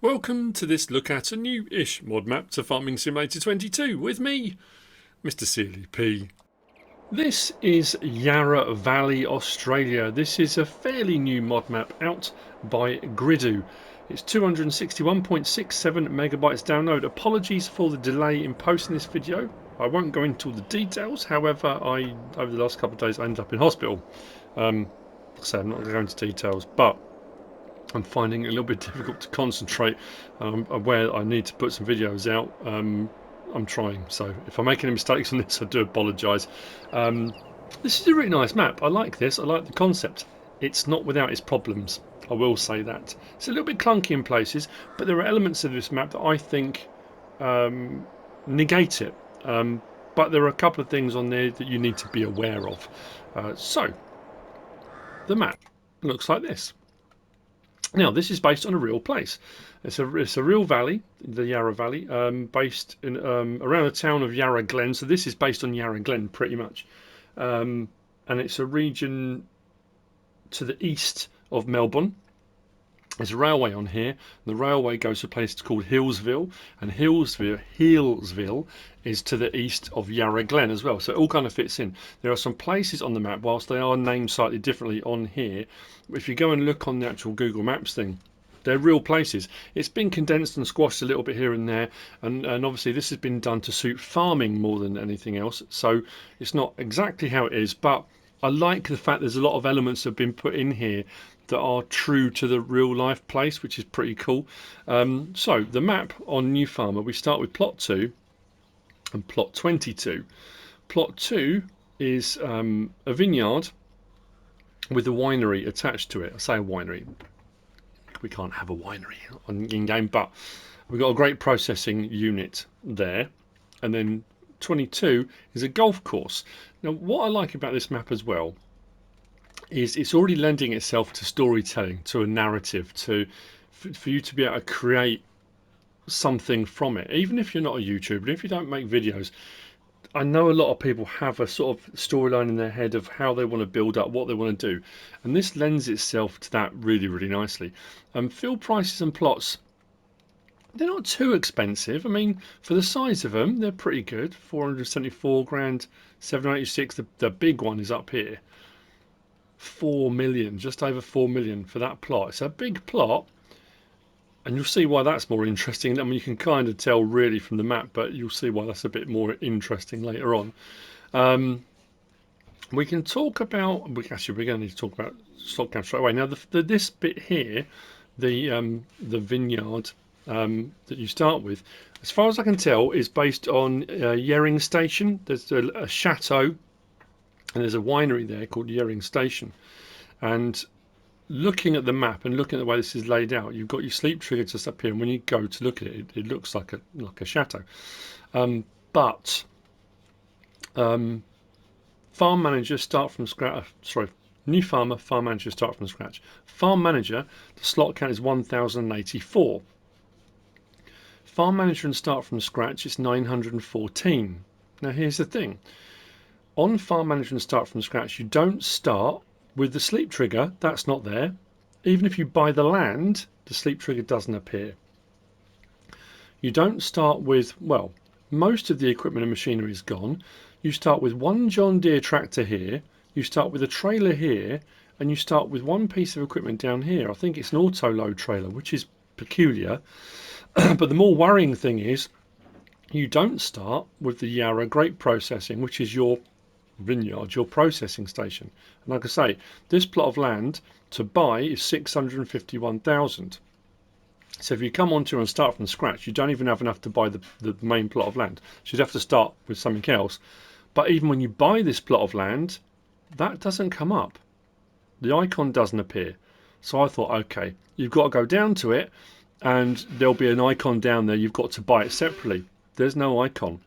Welcome to this look at a new-ish mod map to Farming Simulator 22 with me, MrSealyp. This is Yarra Valley, Australia. This is a fairly new mod map out by Gridoo. It's 261.67 megabytes download. Apologies for the delay in posting this video. I won't go into all the details. However, over the last couple of days I ended up in hospital. Like I said, I'm not going to go into details, but I'm finding it a little bit difficult to concentrate. I'm aware I need to put some videos out. I'm trying, so if I make any mistakes on this, I do apologise. This is a really nice map. I like this. I like the concept. It's not without its problems. I will say that. It's a little bit clunky in places, but there are elements of this map that I think negate it. But there are a couple of things on there that you need to be aware of. So, the map looks like this. Now, this is based on a real place. It's a real valley, the Yarra Valley, based in around the town of Yarra Glen. So this is based on Yarra Glen, pretty much, and it's a region to the east of Melbourne. There's a railway on here. The railway goes to a place called Hillsville, and Hillsville is to the east of Yarra Glen as well. So it all kind of fits in. There are some places on the map, whilst they are named slightly differently on here. If you go and look on the actual Google Maps thing, they're real places. It's been condensed and squashed a little bit here and there, and obviously this has been done to suit farming more than anything else. So it's not exactly how it is, but I like the fact there's a lot of elements that have been put in here that are true to the real life place, which is pretty cool. So the map on New Farmer, we start with plot 2 and plot 22. Plot 2 is a vineyard with a winery attached to it. I say a winery, we can't have a winery in game, but we've got a great processing unit there. And then 22 is a golf course. Now what I like about this map as well is it's already lending itself to storytelling, to a narrative, for you to be able to create something from it. Even if you're not a YouTuber, if you don't make videos, I know a lot of people have a sort of storyline in their head of how they want to build up, what they want to do, and this lends itself to that really, really nicely. Field prices and plots, they're not too expensive. I mean, for the size of them, they're pretty good. 474 grand, 786. The big one is up here. 4 million, just over 4 million for that plot. It's a big plot, and you'll see why that's more interesting. I mean, you can kind of tell really from the map, but you'll see why that's a bit more interesting later on. We can talk about, we're going to need to talk about stock count straight away. Now, this bit here, the vineyard that you start with, as far as I can tell, is based on Yering Station. There's a chateau, and there's a winery there called Yering Station. And looking at the map and looking at the way this is laid out, you've got your sleep trigger just up here, and when you go to look at it, it looks like a chateau. But farm manager start from scratch. Sorry, new farmer, farm manager start from scratch. Farm manager, the slot count is 1084. Farm manager and start from scratch, it's 914. Now here's the thing. On farm manager and start from scratch, you don't start with the sleep trigger. That's not there. Even if you buy the land, the sleep trigger doesn't appear. You don't start with, well, most of the equipment and machinery is gone. You start with one John Deere tractor here, you start with a trailer here, and you start with one piece of equipment down here. I think it's an auto load trailer, which is peculiar. But the more worrying thing is you don't start with the Yarra grape processing, which is your vineyard, your processing station. And like I say, this plot of land to buy is 651,000. So if you come onto and start from scratch, you don't even have enough to buy the main plot of land. So you'd have to start with something else. But even when you buy this plot of land, that doesn't come up. The icon doesn't appear. So I thought, okay, you've got to go down to it, and there'll be an icon down there. You've got to buy it separately. There's no icon.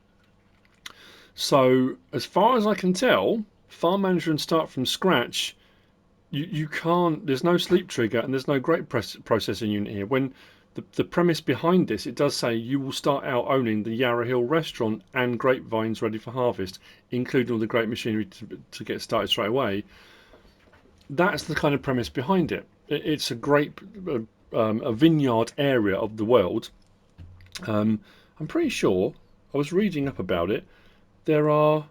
So as far as I can tell, farm manager and start from scratch, you can't, there's no sleep trigger and there's no grape processing unit here. When the premise behind this, it does say you will start out owning the Yarra Hill restaurant and grapevines ready for harvest, including all the grape machinery to get started straight away. That's the kind of premise behind it. It's a grape a vineyard area of the world. I'm pretty sure, I was reading up about it, there are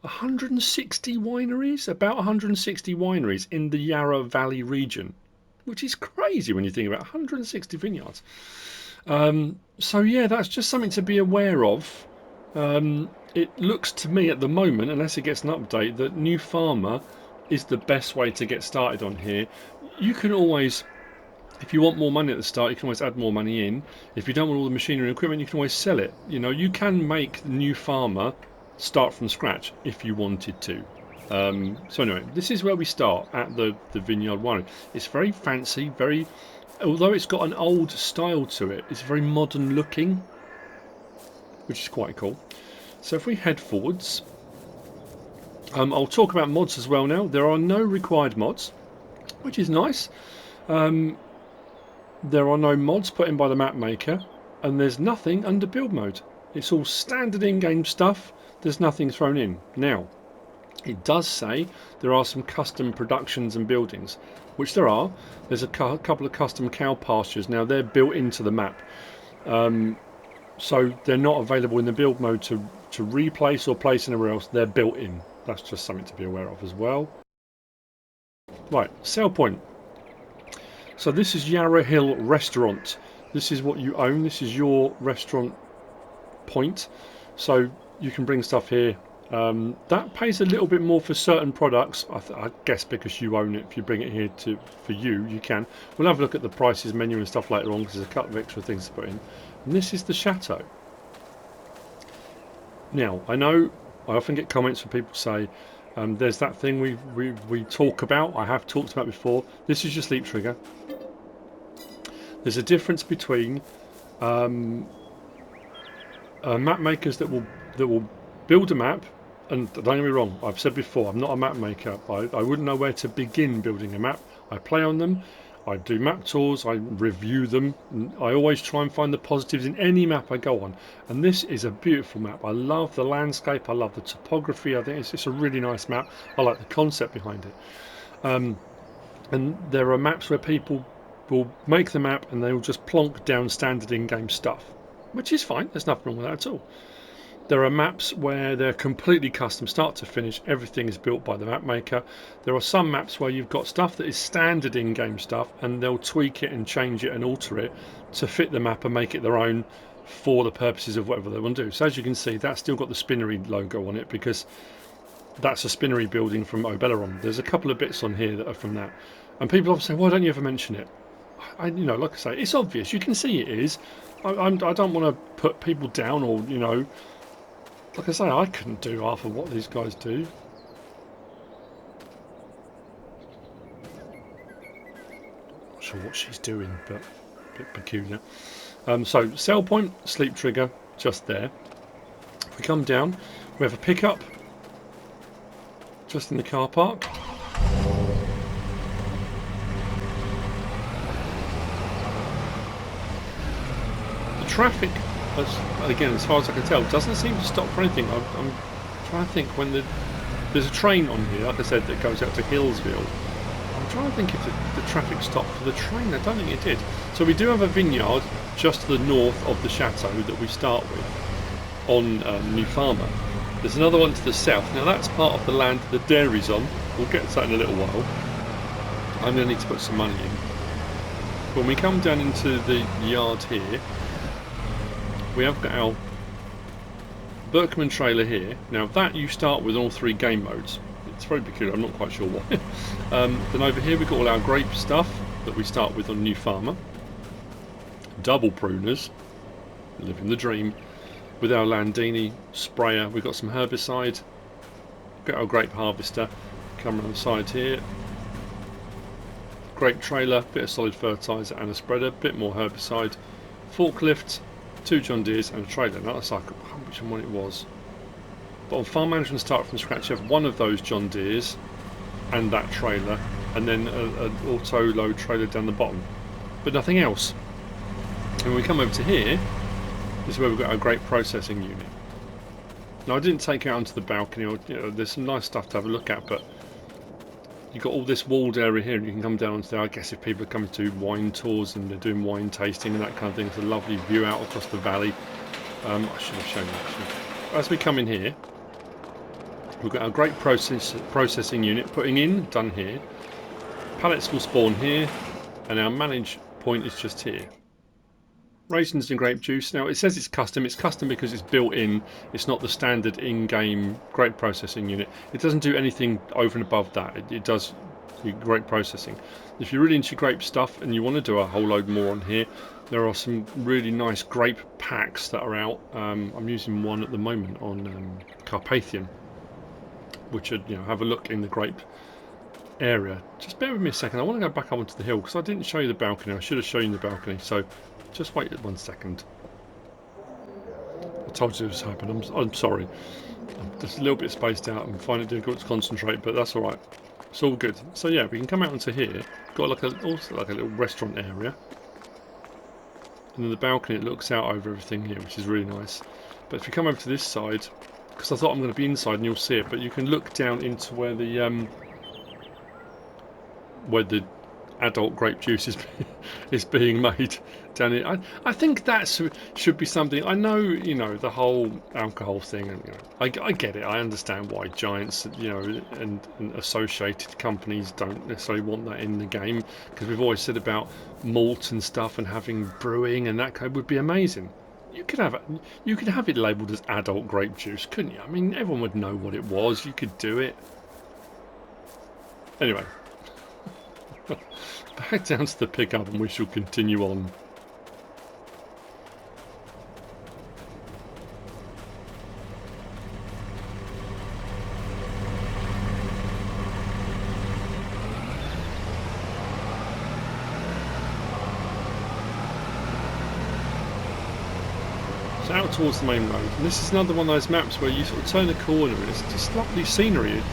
160 wineries, about 160 wineries in the Yarra Valley region, which is crazy when you think about 160 vineyards. So yeah, that's just something to be aware of. It looks to me at the moment, unless it gets an update, that New Farmer is the best way to get started on here. You can always, if you want more money at the start, you can always add more money in. If you don't want all the machinery and equipment, you can always sell it. You know, you can make New Farmer start from scratch if you wanted to. So anyway, this is where we start at the Vineyard Winery. It's very fancy, very, although it's got an old style to it, it's very modern looking, which is quite cool. So if we head forwards, I'll talk about mods as well now. There are no required mods, which is nice. There are no mods put in by the map maker, and there's nothing under build mode. It's all standard in-game stuff. There's nothing thrown in. Now, it does say there are some custom productions and buildings, which there are. There's a couple of custom cow pastures. Now, they're built into the map. So they're not available in the build mode to replace or place anywhere else. They're built in. That's just something to be aware of as well. Right, sell point. So this is Yarra Hill Restaurant. This is what you own. This is your restaurant point. So you can bring stuff here. That pays a little bit more for certain products. I guess because you own it. If you bring it here for you, you can. We'll have a look at the prices menu and stuff later on because there's a couple of extra things to put in. And this is the chateau. Now I know I often get comments from people say there's that thing we talk about. I have talked about before. This is your sleep trigger. There's a difference between map makers that will build a map, and don't get me wrong, I've said before, I'm not a map maker. I wouldn't know where to begin building a map. I play on them, I do map tours, I review them, and I always try and find the positives in any map I go on. And this is a beautiful map. I love the landscape, I love the topography. I think it's a really nice map. I like the concept behind it. And there are maps where people will make the map and they will just plonk down standard in-game stuff, which is fine. There's nothing wrong with that at all. There are maps where they're completely custom, start to finish. Everything is built by the map maker. There are some maps where you've got stuff that is standard in-game stuff, and they'll tweak it and change it and alter it to fit the map and make it their own for the purposes of whatever they want to do. So as you can see, that's still got the Spinnery logo on it because that's a Spinnery building from Obeleron. There's a couple of bits on here that are from that, and people often say, "Why don't you ever mention it?" You know, like I say, it's obvious. You can see it is. I don't want to put people down, or you know, like I say, I couldn't do half of what these guys do. Not sure what she's doing, but a bit peculiar. So sell point, sleep trigger, just there. If we come down, we have a pickup just in the car park. Traffic, again, as far as I can tell, doesn't seem to stop for anything. I'm trying to think when there's a train on here, like I said, that goes out to Hillsville. I'm trying to think if the traffic stopped for the train. I don't think it did. So we do have a vineyard just to the north of the chateau that we start with on New Farmer. There's another one to the south. Now that's part of the land the dairy's on. We'll get to that in a little while. I'm going to need to put some money in. When we come down into the yard here, we have got our Berkman trailer here. Now that you start with all three game modes. It's very peculiar, I'm not quite sure why. Then over here we've got all our grape stuff that we start with on New Farmer. Double pruners, living the dream. With our Landini sprayer, we've got some herbicide. Got our grape harvester. Come around the side here. Grape trailer, bit of solid fertiliser and a spreader, bit more herbicide. Forklift, 2 John Deeres and a trailer. Now that's like which one it was. But on farm management start from scratch, you have one of those John Deeres and that trailer, and then an auto load trailer down the bottom, but nothing else. And when we come over to here, this is where we've got our grape processing unit. Now I didn't take it out onto the balcony, or, you know, there's some nice stuff to have a look at, but you've got all this walled area here, and you can come down onto there. I guess if people are coming to wine tours and they're doing wine tasting and that kind of thing, it's a lovely view out across the valley. I should have shown you actually. As we come in here, we've got our great processing unit putting in, done here. Pallets will spawn here, and our manage point is just here. Raisins and grape juice. Now it says it's custom. It's custom because it's built in. It's not the standard in-game grape processing unit. It doesn't do anything over and above that. It does grape processing. If you're really into grape stuff and you want to do a whole load more on here, there are some really nice grape packs that are out. I'm using one at the moment on Carpathian, which would, have a look in the grape area. Just bear with me a second. I want to go back up onto the hill because I didn't show you the balcony. I should have shown you the balcony. So just wait 1 second. I told you this happened. I'm sorry. I'm just a little bit spaced out and find it difficult to concentrate, but that's all right. It's all good. So yeah, we can come out onto here. Got also like a little restaurant area, and then the balcony, it looks out over everything here, which is really nice. But if you come over to this side, because I thought I'm going to be inside and you'll see it, but you can look down into where the adult grape juice is being made down here. I think that should be something. I know, the whole alcohol thing, and I get it. I understand why giants, and associated companies don't necessarily want that in the game, because we've always said about malt and stuff and having brewing, and that would be amazing. You could have it labelled as adult grape juice, couldn't you? I mean, everyone would know what it was. You could do it. Anyway. Back down to the pickup and we shall continue on. So out towards the main road. And this is another one of those maps where you sort of turn a corner and it's just lovely scenery.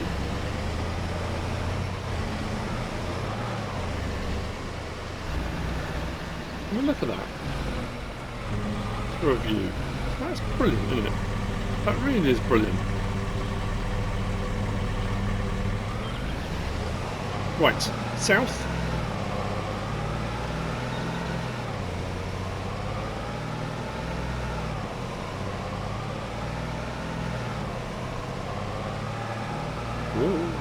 Look at that. For a view. That's brilliant, isn't it? That really is brilliant. Right, south. Whoa.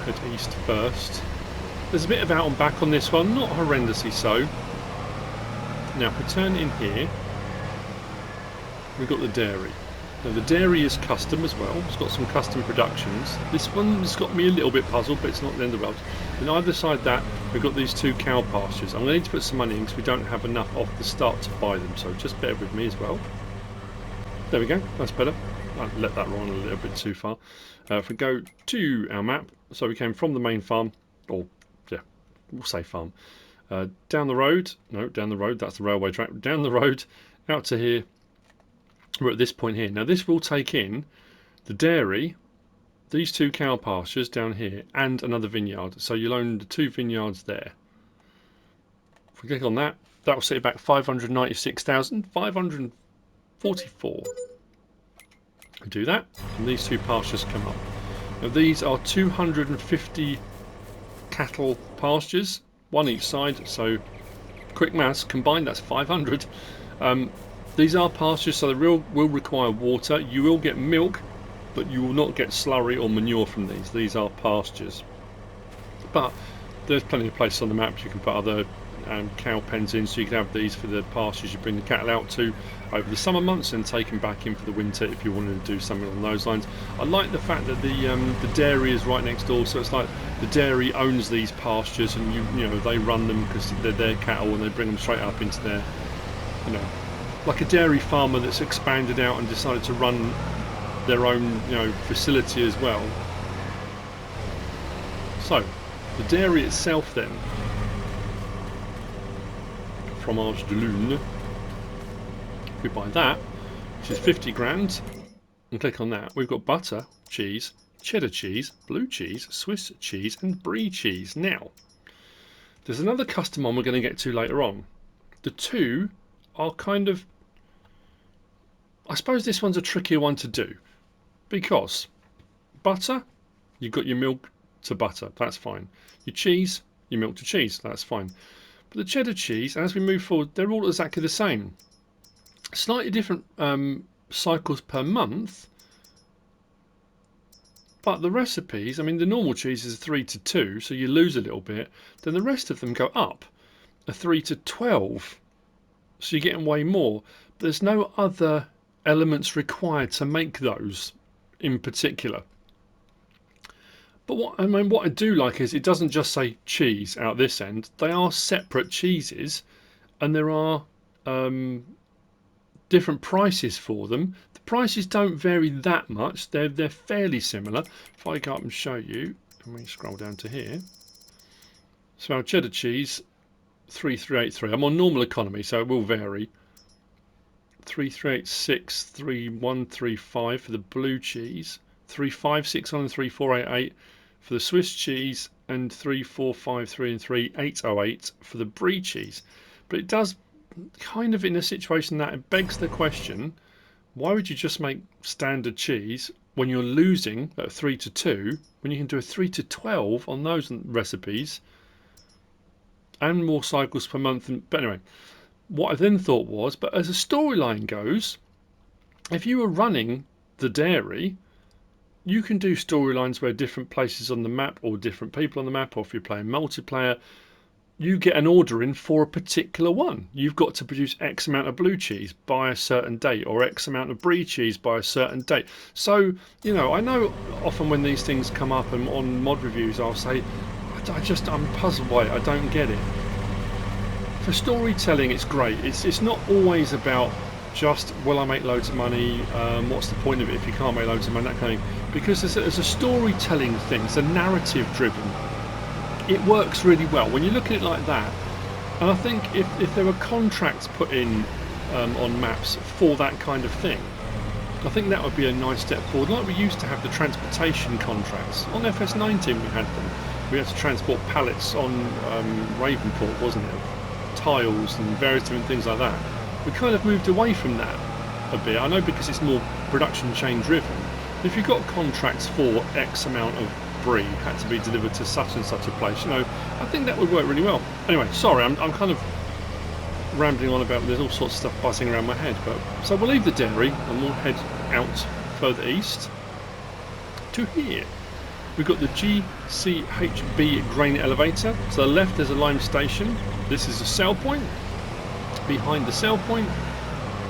Head east first. There's a bit of out and back on this one, not horrendously so. Now if we turn in here, we've got the dairy. Now the dairy is custom as well. It's got some custom productions. This one's got me a little bit puzzled, but it's not the end of the world. And either side that, we've got these two cow pastures. I'm going to need to put some money in because we don't have enough off the start to buy them, so just bear with me as well. There we go, that's better. I let that run a little bit too far. If we go to our map, so we came from the main farm, or yeah, we'll say farm. Down the road, that's the railway track. Down the road, out to here. We're at this point here. Now this will take in the dairy, these two cow pastures down here, and another vineyard. So you'll own the two vineyards there. If we click on that, that will set you back 596,544. We do that, and these two pastures come up. Now these are 250 cattle pastures, one each side, so quick maths, combined that's 500. These are pastures, so they will require water. You will get milk, but you will not get slurry or manure from these. These are pastures. But there's plenty of places on the map you can put other cow pens in, so you can have these for the pastures you bring the cattle out to over the summer months and take them back in for the winter if you wanted to do something along those lines. I like the fact that the dairy is right next door, so it's like the dairy owns these pastures and you know they run them because they're their cattle and they bring them straight up into their, like a dairy farmer that's expanded out and decided to run their own facility as well. So the dairy itself then, Fromage de Lune, if we buy that, which is 50 grand, and click on that, we've got butter, cheese, cheddar cheese, blue cheese, Swiss cheese and brie cheese. Now there's another custom one we're going to get to later on. The two are kind of, I suppose this one's a trickier one to do, because butter, you've got your milk to butter, that's fine. Your cheese, your milk to cheese, that's fine. But the cheddar cheese, as we move forward, they're all exactly the same. Slightly different cycles per month, but the recipes, I mean, the normal cheese is 3 to 2, so you lose a little bit. Then the rest of them go up, a 3 to 12, so you're getting way more. But there's no other elements required to make those in particular. But what I do like is it doesn't just say cheese out this end. They are separate cheeses, and there are different prices for them. The prices don't vary that much. They're fairly similar. If I go up and show you, and we scroll down to here. So our cheddar cheese, 3383. I'm on normal economy, so it will vary. 3386, 3135 for the blue cheese, 356 and 3488 for the Swiss cheese, and 3453 and 3808 for the brie cheese. But it does kind of, in a situation that it begs the question, why would you just make standard cheese when you're losing at 3 to 2 when you can do a 3 to 12 on those recipes and more cycles per month? But anyway, what I then thought was, but as a storyline goes, if you were running the dairy, you can do storylines where different places on the map or different people on the map, or if you're playing multiplayer, you get an order in for a particular one. You've got to produce X amount of blue cheese by a certain date, or X amount of brie cheese by a certain date. So, you know, I know often when these things come up and on mod reviews, I'll say, I'm puzzled by it, I don't get it. For storytelling, it's great. It's not always about just, will I make loads of money, what's the point of it if you can't make loads of money, that kind of thing. Because as a storytelling thing, it's a narrative driven. It works really well when you look at it like that. And I think if there were contracts put in on maps for that kind of thing, I think that would be a nice step forward. Like we used to have the transportation contracts. On FS19 we had them. We had to transport pallets on Ravenport, wasn't it? Tiles and various different things like that. We kind of moved away from that a bit. I know because it's more production chain driven. If you've got contracts for X amount of brie had to be delivered to such and such a place, you know, I think that would work really well. Anyway, sorry, I'm kind of rambling on about, there's all sorts of stuff buzzing around my head, but so we'll leave the dairy and we'll head out further east to here. We've got the GCHB grain elevator. To the left there's a lime station. This is a sell point. Behind the sell point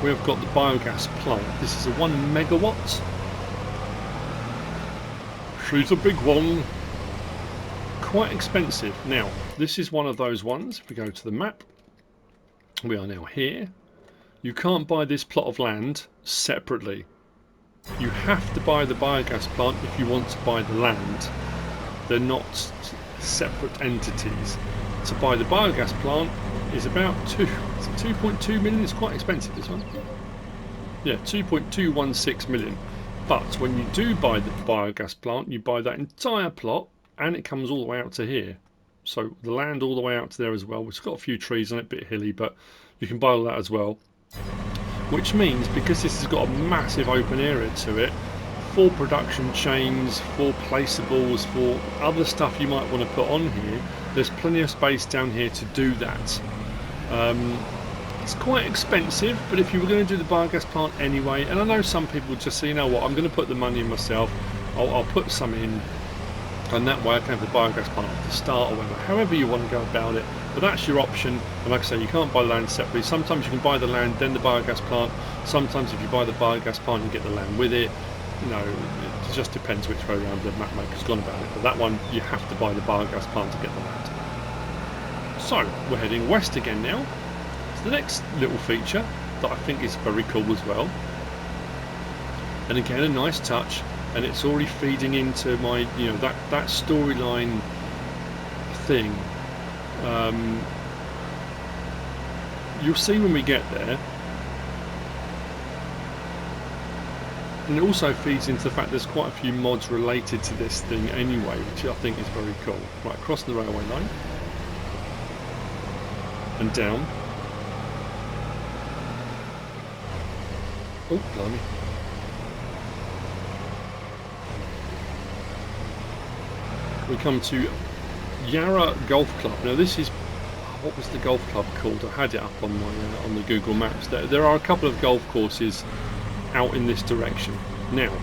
we've got the biogas plant. This is a 1 megawatt. She's a big one. Quite expensive. Now, this is one of those ones. If we go to the map, we are now here. You can't buy this plot of land separately. You have to buy the biogas plant if you want to buy the land. They're not separate entities. To buy the biogas plant is about 2.2 million. It's quite expensive, this one. Yeah, 2.216 million. But when you do buy the biogas plant, you buy that entire plot and it comes all the way out to here. So the land all the way out to there as well, which has got a few trees on it, a bit hilly, but you can buy all that as well. Which means, because this has got a massive open area to it, for production chains, for placeables, for other stuff you might want to put on here, there's plenty of space down here to do that. It's quite expensive, but if you were going to do the biogas plant anyway, and I know some people just say, you know what, I'm going to put the money in myself, I'll put some in, and that way I can have the biogas plant at the start or whatever, however you want to go about it. But that's your option, and like I say, you can't buy the land separately. Sometimes you can buy the land, then the biogas plant. Sometimes if you buy the biogas plant, you get the land with it. You know, it just depends which way around the map maker's gone about it. But that one, you have to buy the biogas plant to get the land. So, we're heading west again now. So the next little feature that I think is very cool as well, and again a nice touch, and it's already feeding into my, you know, that storyline thing. You'll see when we get there, and it also feeds into the fact there's quite a few mods related to this thing anyway, which I think is very cool. Right, across the railway line and down. Oh, blimey. We come to Yarra Golf Club. Now this is, what was the golf club called? I had it up on my on the Google Maps. There are a couple of golf courses out in this direction. Now,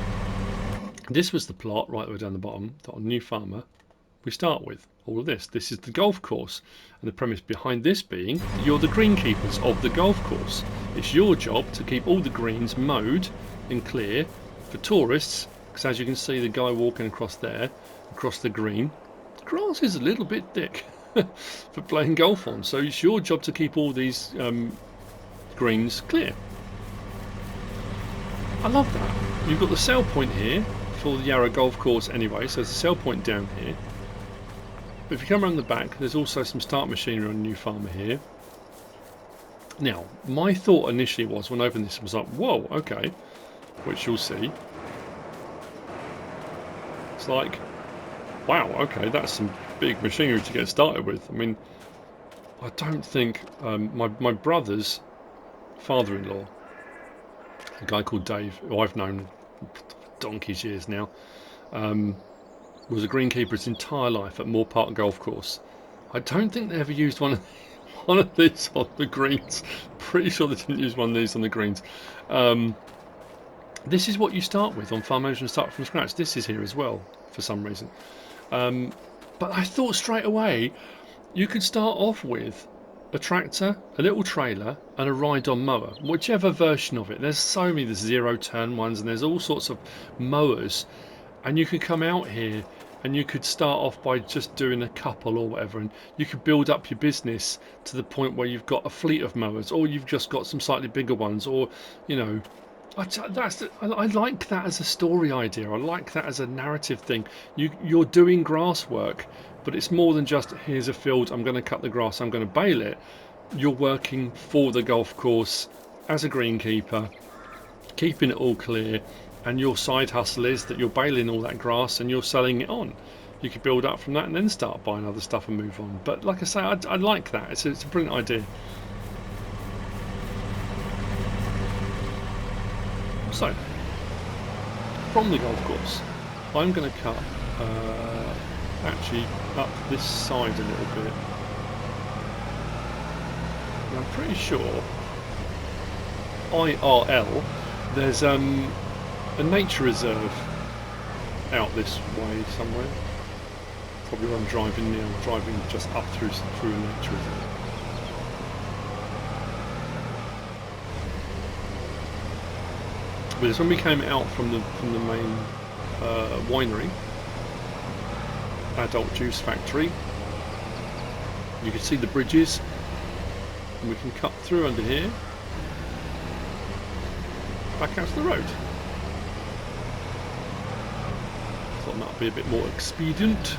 this was the plot right the way down the bottom that on New Farmer we start with. All of this. This is the golf course, and the premise behind this being you're the greenkeepers of the golf course. It's your job to keep all the greens mowed and clear for tourists, because as you can see the guy walking across there, across the green, the grass is a little bit thick for playing golf on, so it's your job to keep all these greens clear. I love that. You've got the sell point here for the Yarra golf course anyway, so there's a sell point down here. But if you come around the back, there's also some start machinery on New Farmer here. Now, my thought initially was, when I opened this, was like, whoa, okay, which you'll see. It's like, wow, okay, that's some big machinery to get started with. I mean, I don't think my brother's father-in-law, a guy called Dave, who I've known donkey's years now, was a greenkeeper his entire life at Moore Park Golf Course. I don't think they ever used one of these on the greens. Pretty sure they didn't use one of these on the greens. This is what you start with on Farm Management Start from Scratch. This is here as well for some reason. But I thought straight away you could start off with a tractor, a little trailer and a ride-on mower, whichever version of it. There's so many, there's zero-turn ones and there's all sorts of mowers, and you could come out here and you could start off by just doing a couple or whatever, and you could build up your business to the point where you've got a fleet of mowers, or you've just got some slightly bigger ones, or you know, I like that as a story idea. I like that as a narrative thing. You're doing grass work, but it's more than just here's a field, I'm going to cut the grass, I'm going to bale it. You're working for the golf course as a greenkeeper, keeping it all clear, and your side hustle is that you're baling all that grass and you're selling it on. You could build up from that and then start buying other stuff and move on. But like I say, I like that. It's a brilliant idea. So, from the golf course, I'm going to cut actually up this side a little bit. And I'm pretty sure IRL there's a nature reserve out this way somewhere. Probably where I'm driving now, driving just up through a nature reserve. But it's when we came out from the main winery, adult juice factory. You can see the bridges, and we can cut through under here, back out to the road. Thought that would be a bit more expedient.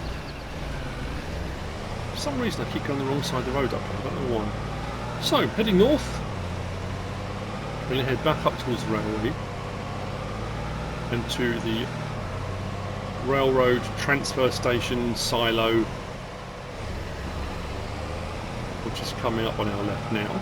For some reason I keep going the wrong side of the road up here, I don't know why. So, heading north, we're going to head back up towards the railway and to the railroad transfer station silo, which is coming up on our left now.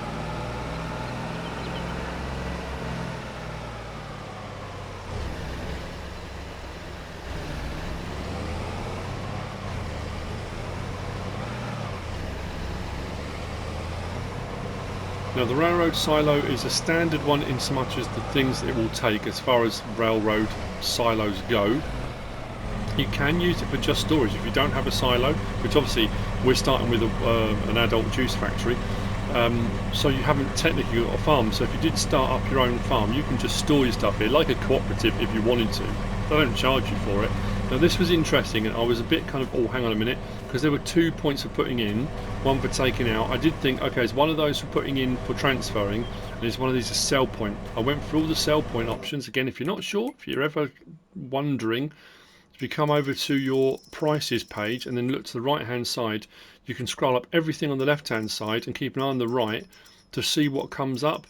Now the railroad silo is a standard one in so much as the things it will take as far as railroad silos go. You can use it for just storage if you don't have a silo, which obviously we're starting with an adult juice factory, so you haven't technically got a farm. So if you did start up your own farm, you can just store your stuff here like a cooperative if you wanted to. They don't charge you for it. Now this was interesting, and I was a bit kind of, oh hang on a minute, because there were 2 points for putting in, one for taking out. I did think, okay, it's one of those for putting in for transferring, and it's one of these a sell point. I went through all the sell point options. Again, if you're not sure, if you're ever wondering, if you come over to your prices page and then look to the right hand side, you can scroll up everything on the left hand side and keep an eye on the right to see what comes up.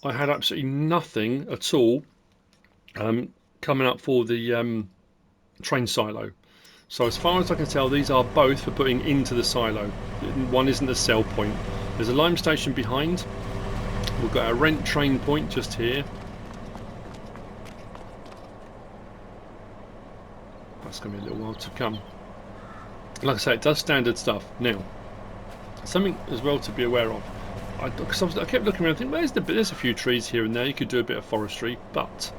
I had absolutely nothing at all coming up for the train silo. So as far as I can tell, these are both for putting into the silo. One isn't a sell point. There's a lime station behind. We've got our rent train point just here. that's going to be a little while to come. Like I say, it does standard stuff. Now, something as well to be aware of. I kept looking around, thinking, there's a few trees here and there. You could do a bit of forestry, but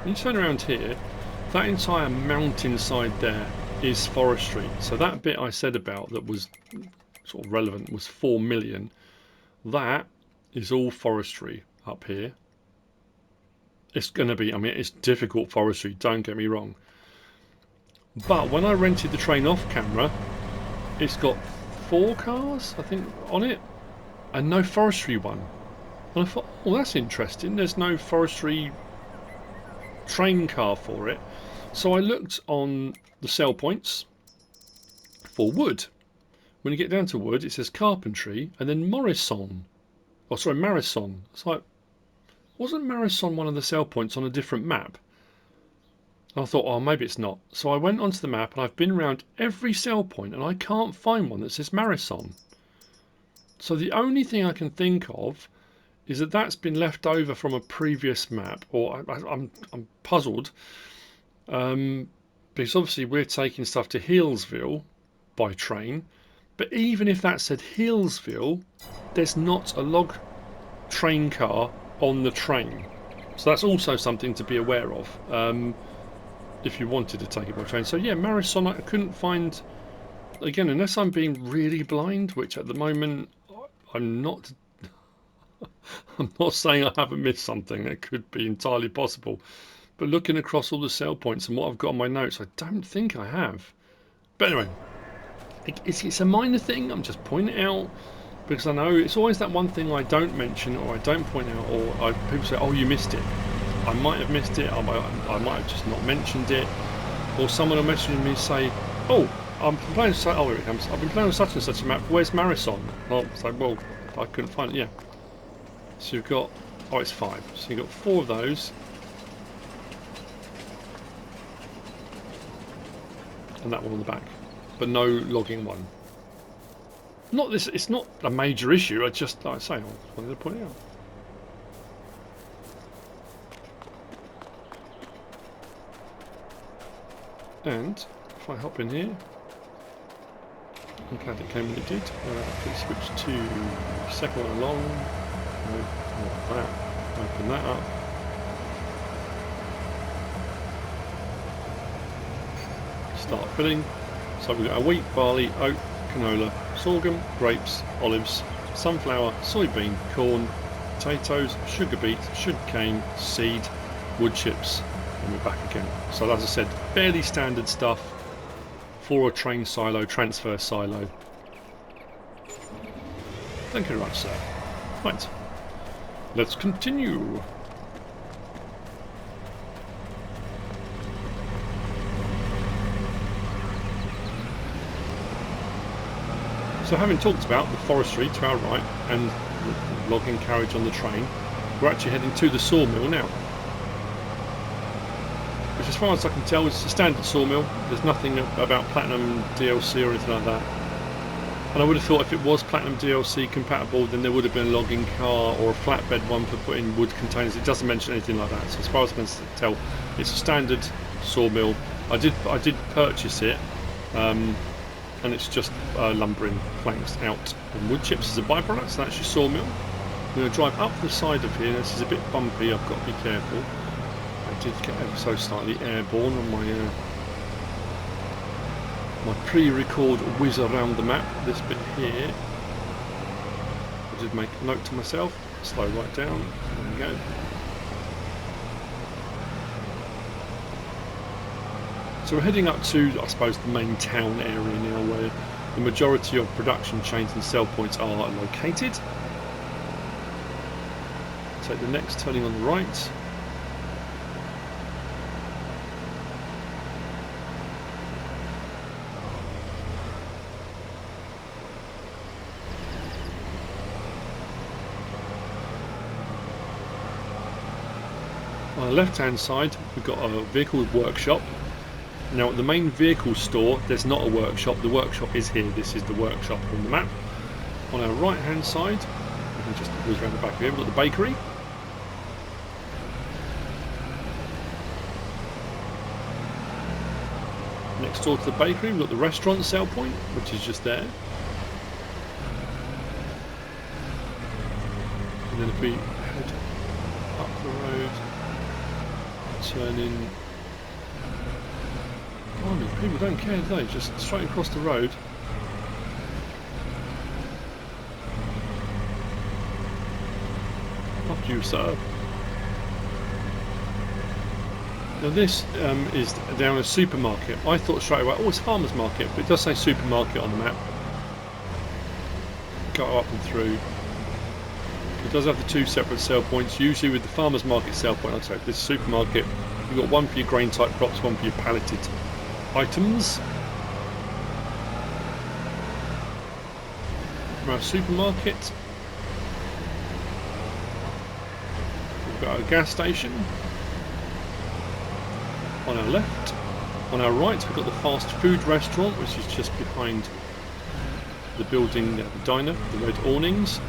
when you turn around here, that entire mountainside there is forestry. So that bit I said about that was sort of relevant was 4 million. That is all forestry up here. It's going to be, I mean, it's difficult forestry, don't get me wrong. But when I rented the train off camera, it's got 4 cars, I think, on it, and no forestry one. And I thought, oh, that's interesting. There's no forestry train car for it. So I looked on the sell points for wood. When you get down to wood, it says carpentry and then Morrison. Oh, sorry, Marison. It's like, wasn't Marison one of the sell points on a different map? And I thought, oh, maybe it's not. So I went onto the map and I've been around every sell point and I can't find one that says Marison. So the only thing I can think of is that that's been left over from a previous map, or I'm puzzled, because obviously we're taking stuff to Healesville by train, but even if that said Healesville, there's not a log train car on the train. So that's also something to be aware of if you wanted to take it by train. So yeah, Marison I couldn't find, again, unless I'm being really blind, which at the moment I'm not. I'm not saying I haven't missed something. It could be entirely possible. But looking across all the sell points and what I've got on my notes, I don't think I have. But anyway, it's a minor thing. I'm just pointing it out because I know it's always that one thing I don't mention or I don't point out, or people say, oh, you missed it. I might have missed it. I might have just not mentioned it. Or someone will message me and say, oh, I'm playing. Oh, here it comes. I've been playing on such and such a map. Where's Marison? I'll say, well, I couldn't find it. Yeah. So you've got, oh, it's 5. So you've got 4 of those. And that one on the back. But no logging one. Not this, it's not a major issue. I just, like I say, I wanted to point it out. And if I hop in here, I'm glad it came when it did. Please switch to second one along. No, not that. Open that up. Start filling. So we've got a wheat, barley, oat, canola, sorghum, grapes, olives, sunflower, soybean, corn, potatoes, sugar beet, sugar cane, seed, wood chips, and we're back again. So as I said, fairly standard stuff for a train silo, transfer silo. Thank you very much, sir. Right. Let's continue. So having talked about the forestry to our right and the logging carriage on the train, we're actually heading to the sawmill now. Which as far as I can tell is a standard sawmill. There's nothing about Platinum DLC or anything like that. And I would have thought if it was Platinum DLC compatible, then there would have been a logging car or a flatbed one for putting wood containers. It doesn't mention anything like that. So as far as I can tell, it's a standard sawmill. I did purchase it, and it's just lumbering planks out and wood chips as a byproduct. So that's your sawmill. I'm going to drive up the side of here. This is a bit bumpy. I've got to be careful. I did get ever so slightly airborne on my my pre-record whiz around the map. This bit here, I did make a note to myself, slow right down, there we go. So we're heading up to, I suppose, the main town area now where the majority of production chains and sell points are located. Take the next turning on the right. On the left hand side we've got a vehicle workshop. Now at the main vehicle store there's not a workshop, the workshop is here. This is the workshop on the map. On our right hand side, we can just whiz around the back here, we've got the bakery. Next door to the bakery, we've got the restaurant sale point, which is just there. And then if we head up the road, turn in. Oh, people don't care, do they? Just straight across the road. Up you, sir. Now this is down a supermarket. I thought straight away, oh, it's a farmer's market, but it does say supermarket on the map. Go up and through. It does have the two separate sale points. Usually with the farmer's market sale point, like I say, this supermarket, you've got one for your grain type crops, one for your palleted items. From our supermarket, we've got a gas station. On our left, on our right, we've got the fast food restaurant, which is just behind the building, the diner, the red awnings.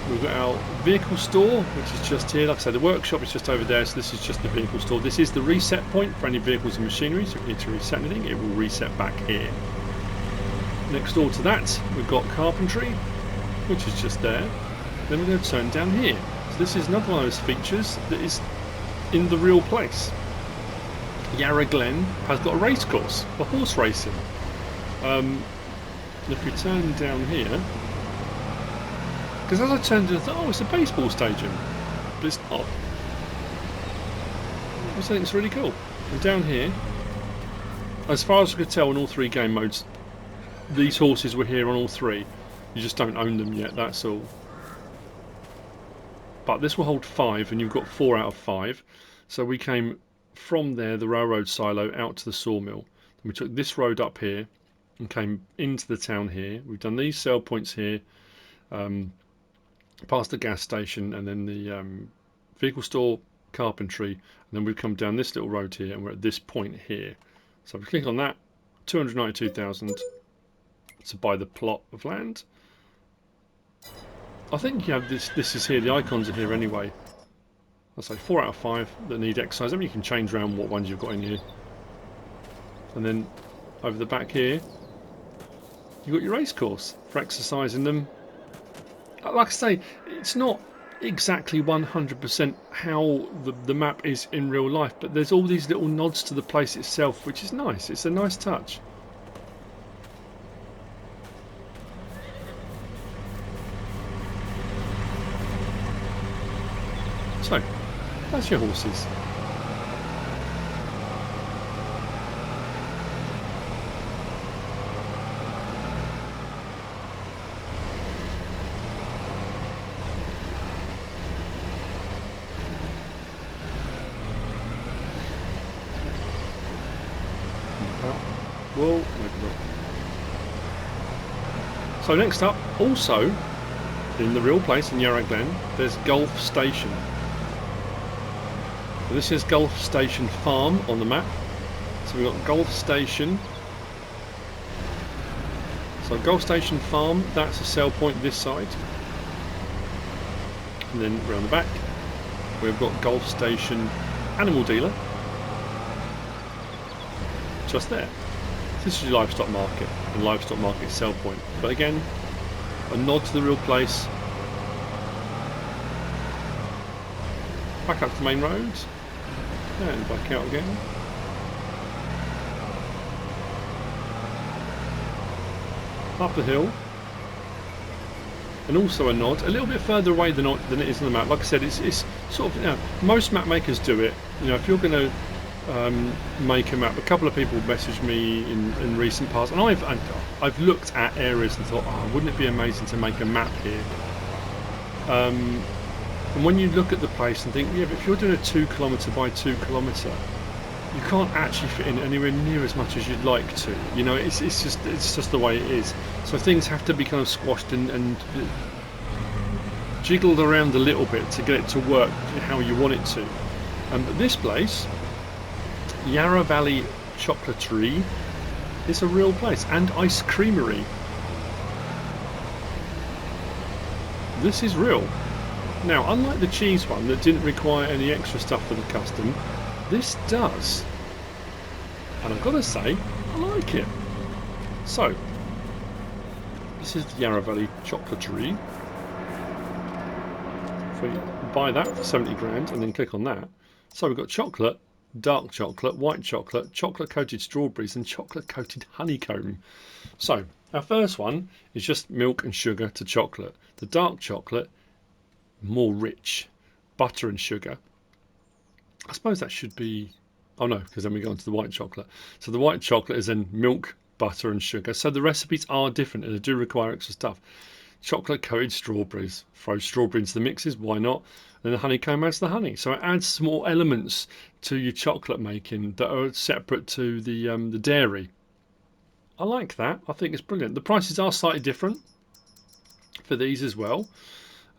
We've got our vehicle store, which is just here. Like I said, the workshop is just over there, so this is just the vehicle store. This is the reset point for any vehicles and machinery, so if you need to reset anything, it will reset back here. Next door to that, we've got carpentry, which is just there. Then we're going to turn down here. So this is another one of those features that is in the real place. Yarra Glen has got a race course for horse racing. If we turn down here, because as I turned in, I thought, oh, it's a baseball stadium, but it's not. I think it's really cool. And down here, as far as I could tell in all three game modes, these horses were here on all three. You just don't own them yet, that's all. But this will hold 5, and you've got 4 out of 5. So we came from there, the railroad silo, out to the sawmill. And we took this road up here and came into the town here. We've done these sale points here, past the gas station, and then the vehicle store, carpentry, and then we've come down this little road here, and we're at this point here. So if we click on that, 292,000 to buy the plot of land. I think you have this is here, the icons are here anyway. I'll say 4 out of 5 that need exercise. I mean, you can change around what ones you've got in here. And then over the back here, you've got your race course for exercising them. Like I say, it's not exactly 100% how the map is in real life, but there's all these little nods to the place itself, which is nice. It's a nice touch. So, that's your horses. Well, so next up, also in the real place in Yarra Glen, there's Gulf Station. This is Gulf Station Farm on the map. So we've got Gulf Station. So Gulf Station Farm, that's a sell point this side. And then around the back, we've got Gulf Station Animal Dealer. Just there. This is your livestock market and livestock market sell point. But again, a nod to the real place. Back up to the main road. And back out again. Up the hill. And also a nod, a little bit further away than it is on the map. Like I said, it's sort of, you know, most map makers do it. You know, if you're going to make a map, a couple of people messaged me in recent past, and I've looked at areas and thought, oh, wouldn't it be amazing to make a map here? And when you look at the place and think, yeah, but if you're doing a 2 kilometre by 2 kilometre, you can't actually fit in anywhere near as much as you'd like to. You know, it's just the way it is. So things have to be kind of squashed and jiggled around a little bit to get it to work how you want it to. But this place, Yarra Valley Chocolatery, is a real place, and ice creamery. This is real. Now, unlike the cheese one that didn't require any extra stuff for the custom, this does. And I've got to say, I like it. So, this is the Yarra Valley Chocolatery. If we buy that for 70 grand and then click on that. So we've got chocolate, dark chocolate, white chocolate, chocolate coated strawberries and chocolate coated honeycomb. So our first one is just milk and sugar to chocolate. The dark chocolate, more rich, butter and sugar. I suppose that should be, oh no, because then we go on to the white chocolate. So the white chocolate is then milk, butter and sugar. So the recipes are different and they do require extra stuff. Chocolate coated strawberries. Throw strawberry into the mixes, why not? And the honeycomb adds the honey. So it adds some more elements to your chocolate making that are separate to the dairy. I like that. I think it's brilliant. The prices are slightly different for these as well.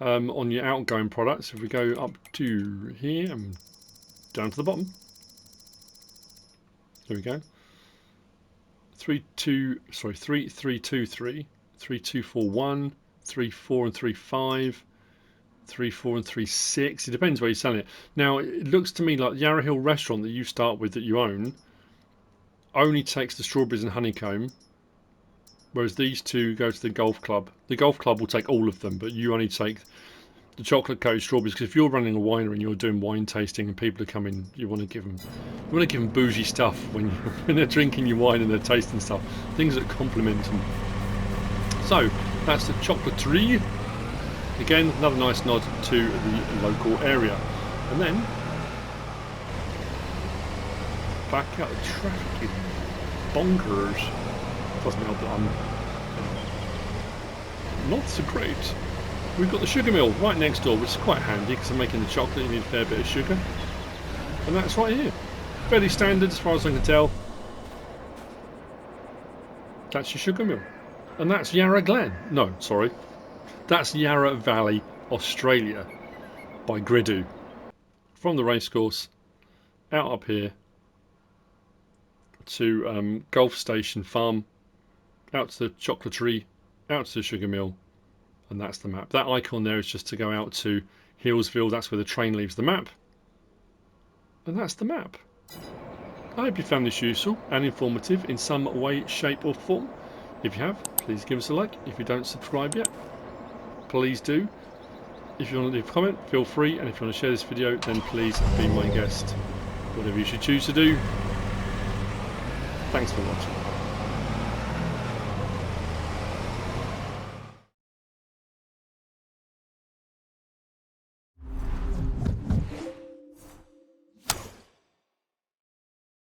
On your outgoing products, if we go up to here and down to the bottom. There we go. 3323, 3241, 34 and 35, 34 and 36. It depends where you're selling it. Now it looks to me like the Yarra Hill restaurant that you start with, that you own, only takes the strawberries and honeycomb, whereas these two go to the golf club. The golf club will take all of them, but you only take the chocolate coated strawberries, because if you're running a winery and you're doing wine tasting and people are coming, you want to give them bougie stuff when they're drinking your wine and they're tasting stuff, things that complement them. So that's the chocolaterie. Again, another nice nod to the local area. And then back out, the traffic is bonkers. Doesn't help that I'm not so great. We've got the sugar mill right next door, which is quite handy because I'm making the chocolate, you need a fair bit of sugar. And that's right here. Fairly standard as far as I can tell. That's your sugar mill. And that's Yarra Glen. No, sorry. That's Yarra Valley, Australia by Gridoo. From the racecourse, out up here to Golf Station Farm, out to the chocolatery, out to the sugar mill. And that's the map. That icon there is just to go out to Hillsville. That's where the train leaves the map. And that's the map. I hope you found this useful and informative in some way, shape or form. If you have, please give us a like. If you don't subscribe yet, please do. If you want to leave a comment, feel free. And if you want to share this video, then please be my guest. Whatever you should choose to do. Thanks for watching.